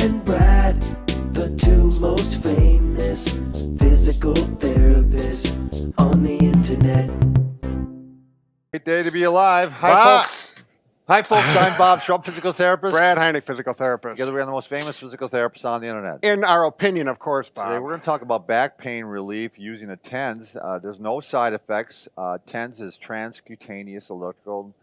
and Brad, the two most famous physical therapists on the internet. Great day to be alive. Hi, Bob. folks. Hi, folks. I'm Bob Schrupp, physical therapist. Brad Heineck, physical therapist. Together, we are the most famous physical therapists on the internet. In our opinion, of course, Bob. Today, we're going to talk about back pain relief using a TENS. There's no side effects. TENS is transcutaneous electrical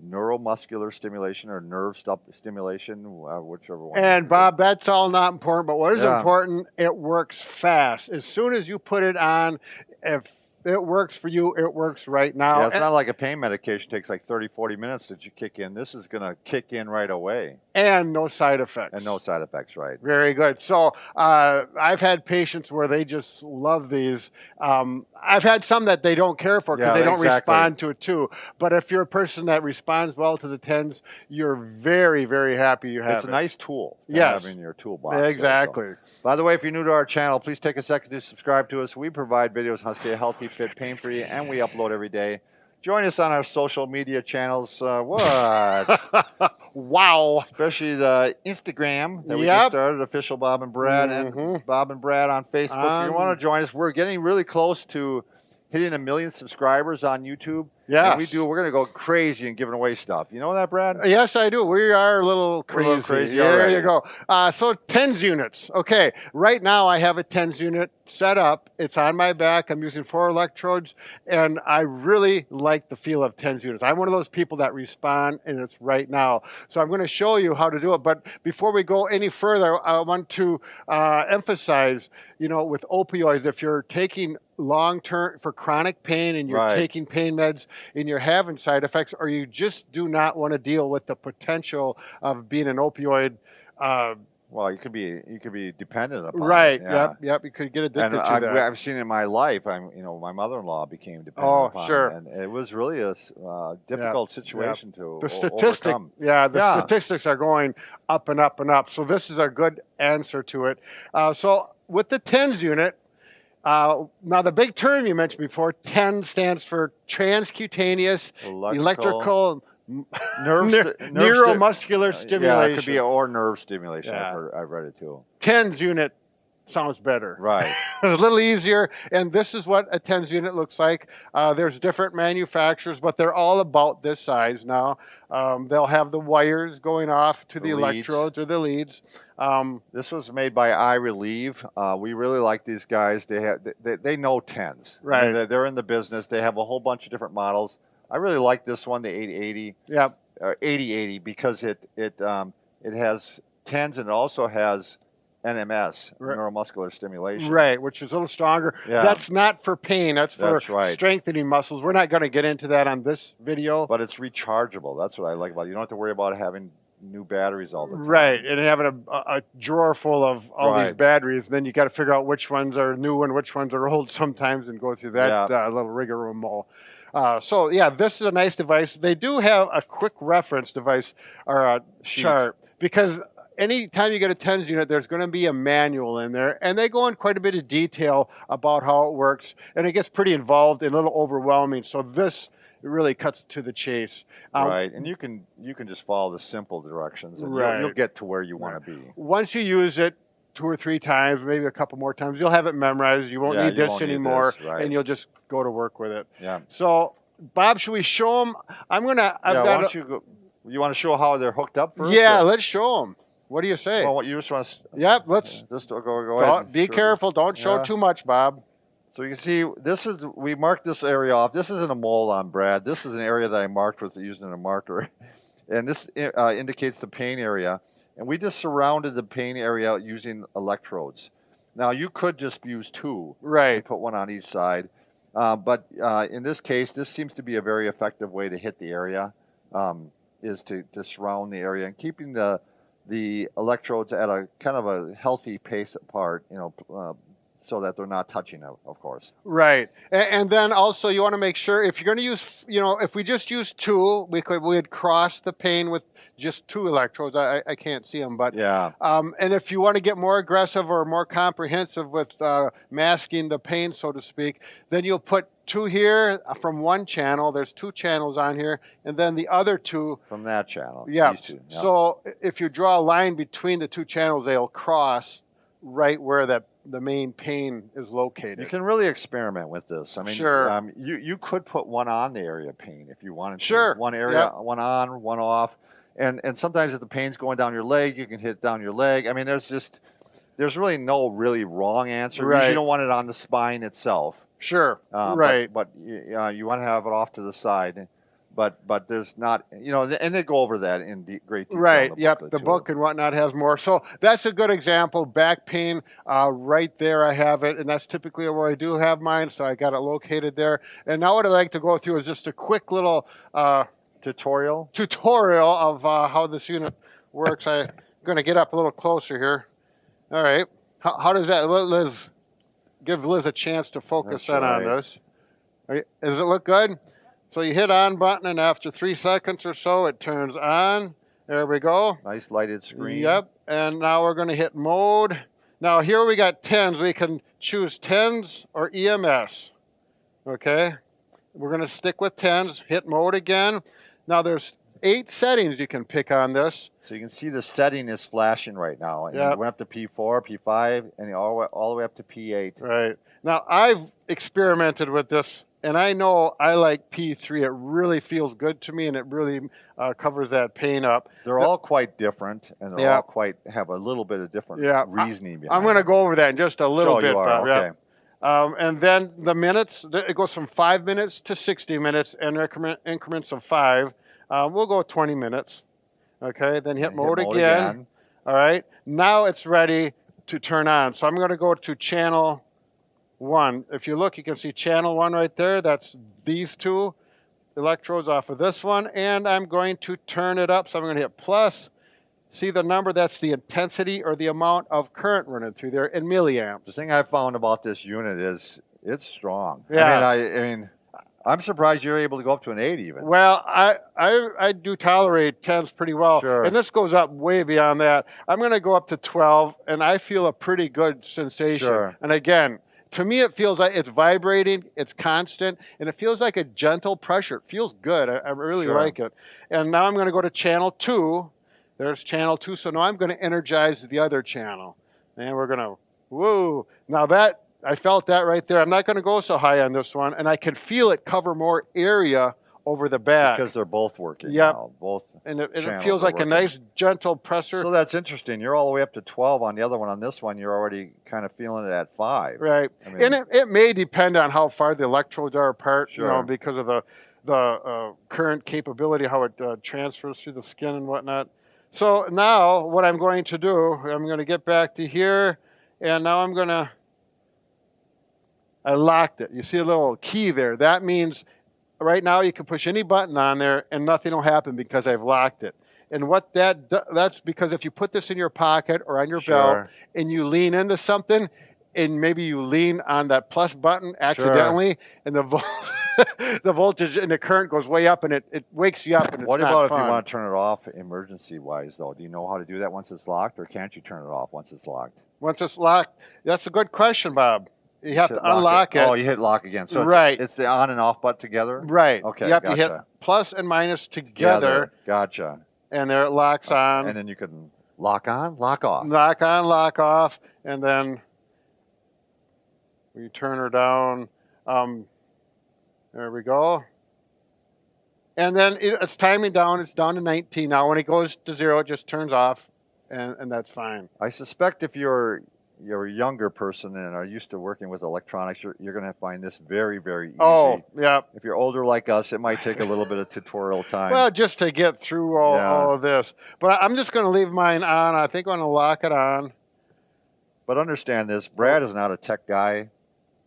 neuromuscular stimulation or nerve stimulation, whichever one. And Bob, that's all not important, but what is Yeah. important, it works fast. As soon as you put it on, if it works for you, it works right now. Yeah, it's not like a pain medication takes like 30, 40 minutes to kick in. This is going to kick in right away. And no side effects. And no side effects, right. Very good. So I've had patients where they just love these. I've had some that they don't care for because Yeah, they don't exactly. respond to it too. But if you're a person that responds well to the TENS, you're very, very happy you have It's a nice tool to Yes. have in your toolbox. there, so. Exactly. By the way, if you're new to our channel, please take a second to subscribe to us. We provide videos on how to stay healthy, fit, pain-free, and we upload every day. Join us on our social media channels. Wow. Especially the Instagram that we Yep. just started, official Bob and Brad, and Bob and Brad on Facebook. If you want to join us, we're getting really close to hitting 1 million subscribers on YouTube. Yes. And we're going to go crazy and giving away stuff. You know that, Brad? Yes, I do. We are a little We're crazy. a little crazy There already. you go. So TENS units. Okay, right now I have a TENS unit set up. It's on my back. I'm using 4 electrodes, and I really like the feel of TENS units. I'm one of those people that respond, and it's right now. So I'm going to show you how to do it. But before we go any further, I want to emphasize, with opioids, if you're taking long-term for chronic pain and you're Right. taking pain meds and you're having side effects, or you just do not want to deal with the potential of being an opioid. Well, you could be dependent upon Right. it. Yeah. Yep. You could get And addicted to that. I've seen it in my life. My mother-in-law became dependent Oh, upon sure. it, and it was really a difficult situation to The statistic, overcome. the statistics are going up and up and up. So this is a good answer to it. So with the TENS unit, now the big term you mentioned before, TENS stands for transcutaneous electrical neuromuscular stimulation. Yeah, it could be or nerve stimulation. Yeah. I've read it too. TENS unit sounds better. Right. It's a little easier, and this is what a TENS unit looks like. There's different manufacturers, but they're all about this size now. They'll have the wires going off to the leads. electrodes or the leads. This was made by iReliev. We really like these guys. They know TENS. Right. I mean, they're in the business. They have a whole bunch of different models. I really like this one, the 880. Yeah. 8080, because it has TENS and it also has NMS, neuromuscular stimulation. Right, which is a little stronger. Yeah. That's not for pain. That's for right. strengthening muscles. We're not going to get into that on this video. But it's rechargeable. That's what I like about it. You don't have to worry about having new batteries all the time. Right, and having a drawer full of all these batteries, and then you got to figure out which ones are new and which ones are old sometimes, and go through that little rigmarole. So yeah, this is a nice device. They do have a quick reference device or a chart, because anytime you get a TENS unit, there's going to be a manual in there, and they go in quite a bit of detail about how it works, and it gets pretty involved and a little overwhelming. So this really cuts to the chase. Right, and you can just follow the simple directions, and you'll get to where you want to be. Once you use it 2 or 3 times, maybe a couple more times, you'll have it memorized. You won't need this anymore, and you'll just go to work with it. Yeah. So, Bob, should we show them? Why don't you want to show how they're hooked up first? Yeah, let's show them. What do you say? Well, you just want to... Yep, let's... Just go ahead. Be careful. Don't show too much, Bob. So you can see, we marked this area off. This isn't a mole on Brad. This is an area that I marked with using a marker. And this indicates the pain area. And we just surrounded the pain area using electrodes. Now, you could just use 2. Right. And put one on each side. But in this case, this seems to be a very effective way to hit the area, is to surround the area and keeping the electrodes at a kind of a healthy pace apart, so that they're not touching, of course. Right. And then also you want to make sure, if you're going to use, if we just use 2, we'd cross the pain with just 2 electrodes. I can't see them, but yeah. And if you want to get more aggressive or more comprehensive with masking the pain, so to speak, then you'll put two here from one channel. There's two channels on here, and then the other two from that channel. Yeah. These two. Yep. So if you draw a line between the two channels, they'll cross right where the main pane is located. You can really experiment with this. I mean, Sure. You could put one on the area pane if you wanted to. Sure. One area, Yep. one on, one off. And sometimes if the pane's going down your leg, you can hit it down your leg. I mean, there's really no really wrong answer. Right. You don't want it on the spine itself. Sure. Right. But you want to have it off to the side. But there's not, and they go over that in great detail. Right. In the Yep. booklet, The too. book and whatnot has more. So that's a good example. Back pain, right there. I have it, and that's typically where I do have mine. So I got it located there. And now what I'd like to go through is just a quick little tutorial of how this unit works. I'm going to get up a little closer here. All right. How does that? Liz, give Liz a chance to focus That's in on right. this. All right, does it look good? So you hit on button, and after 3 seconds or so, it turns on. There we go. Nice lighted screen. Yep. And now we're going to hit mode. Now here we got TENS. We can choose TENS or EMS. Okay. We're going to stick with TENS. Hit mode again. Now there's 8 settings you can pick on this. So you can see the setting is flashing right now. And Yep. you went up to P4, P5, and all the way up to P8. Right. Now I've experimented with this, and I know I like P3. It really feels good to me, and it really covers that pain up. They're all quite different, and they Yeah. all have a little bit of different Yeah. reasoning behind I'm going to it. go over that in just a little Sure bit, you are, Bob. Yeah. okay. And then the minutes, it goes from 5 minutes to 60 minutes in increments of 5. We'll go 20 minutes. Okay, then hit mode again. All right, now it's ready to turn on. So I'm going to go to channel 1. If you look, you can see channel 1 right there. That's these two electrodes off of this one. And I'm going to turn it up. So I'm going to hit plus. See the number? That's the intensity or the amount of current running through there in milliamps. The thing I found about this unit is it's strong. Yeah. I mean, I'm surprised you're able to go up to an 8 even. Well, I do tolerate 10s pretty well. Sure. And this goes up way beyond that. I'm going to go up to 12, and I feel a pretty good sensation. Sure. And again, to me, it feels like it's vibrating, it's constant, and it feels like a gentle pressure. It feels good. I really Sure. like it. And now I'm going to go to channel 2. There's channel 2. So now I'm going to energize the other channel. And we're going to, woo. Now that, I felt that right there. I'm not going to go so high on this one. And I can feel it cover more area over the back. Because they're both working Yep. now. Both And it channels feels are like working. a nice, gentle pressure. So that's interesting. You're all the way up to 12 on the other one. On this one, you're already kind of feeling it at 5. Right. I mean- And it may depend on how far the electrodes are apart, Sure. because of the current capability, how it transfers through the skin and whatnot. So now what I'm going to do, I'm going to get back to here, and now I locked it. You see a little key there. That means right now you can push any button on there and nothing will happen because I've locked it. And what that's because if you put this in your pocket or on your belt Sure. and you lean into something, and maybe you lean on that plus button accidentally, and the voltage and the current goes way up, and it wakes you up, and it's What not about if fun. you want to turn it off emergency-wise, though? Do you know how to do that once it's locked, or can't you turn it off once it's locked? Once it's locked, that's a good question, Bob. You have to unlock it. Oh, you hit lock again. So Right. it's the on and off button together? Right. Okay, Yep, gotcha. you hit plus and minus together, Gotcha. and there it locks on. And then you can lock on, lock off. Lock on, lock off, and then we turn her down. There we go. And then it's timing down. It's down to 19 now. When it goes to 0, it just turns off, and that's fine. I suspect if you're a younger person and are used to working with electronics, you're going to find this very, very easy. Oh, yeah. If you're older like us, it might take a little bit of tutorial time. Well, just to get through all of this. But I'm just going to leave mine on. I think I'm going to lock it on. But understand this, Brad is not a tech guy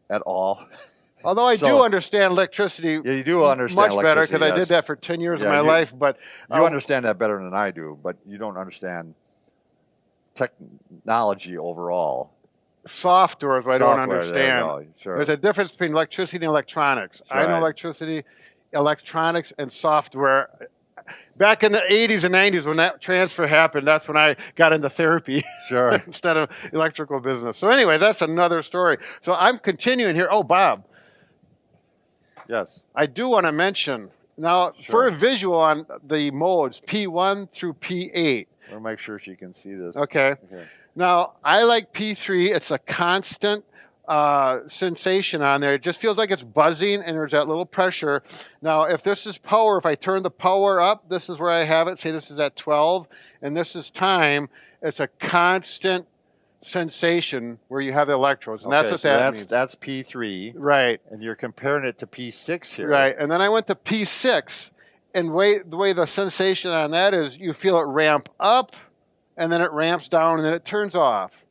at all. Although I do understand electricity Yeah, you do understand much better because I electricity, did yes. that for 10 years of Yeah, my life. But You understand that better than I do, but you don't understand technology overall. software is what I don't Software, there you understand. go, sure. There's a difference between electricity and electronics. I know right. electricity, electronics, and software. Back in the 80s and 90s when that transfer happened, that's when I got into therapy Sure. instead of electrical business. So anyways, that's another story. So I'm continuing here. Oh, Bob. Yes. I do want to mention now for a visual on the modes P1 through P8. We'll make sure she can see this. Okay. Now I like P3. It's a constant sensation on there. It just feels like it's buzzing and there's that little pressure. Now, if this is power, if I turn the power up, this is where I have it. Say this is at 12 and this is time. It's a constant sensation where you have the electrodes. And that's what that means. That's P3. Right. And you're comparing it to P6 here. Right. And then I went to P6. And the way the sensation on that is you feel it ramp up and then it ramps down and then it turns off.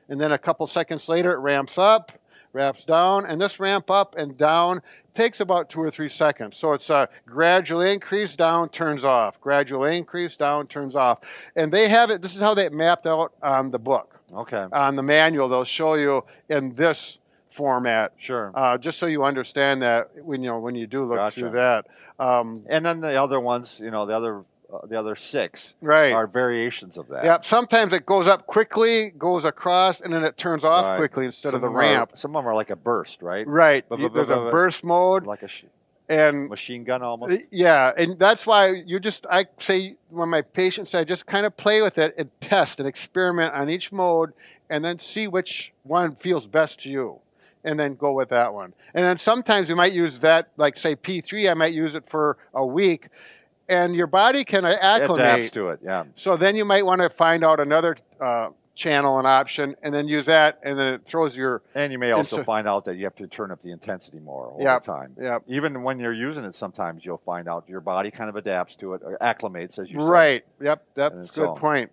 And then a couple seconds later, it ramps up, ramps down, and this ramp up and down takes about 2 or 3 seconds. So it's a gradual increase, down, turns off. Gradual increase, down, turns off. And they have it, this is how they mapped out on the book. Okay. On the manual, they'll show you in this format. Sure. Just so you understand that when you do look through that. And then the other ones, the other 6 are variations of that. Yep. Sometimes it goes up quickly, goes across, and then it turns off quickly instead of the ramp. Some of them are like a burst, right? Right. There's a burst mode. Like a and machine gun almost. Yeah. And that's why I say when my patients say, just kind of play with it and test and experiment on each mode and then see which one feels best to you. And then go with that one. And then sometimes we might use that, like say P3, I might use it for a week. And your body can acclimate. Adapts to it, yeah. So then you might want to find out another channel and option and then use that, and then it throws your... And you may also find out that you have to turn up the intensity more over time. Yep. Even when you're using it, sometimes you'll find out your body kind of adapts to it, or acclimates, as you said. Right. Yep, that's a good point.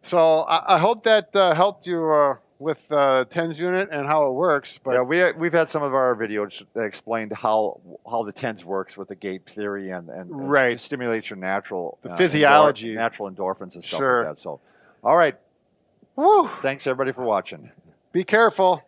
So I hope that helped you with TENS unit and how it works. But yeah, we've had some of our videos that explained how the TENS works with the gate theory and stimulates your natural physiology, natural endorphins and stuff like that. So, all right. Woo. Thanks everybody for watching. Be careful.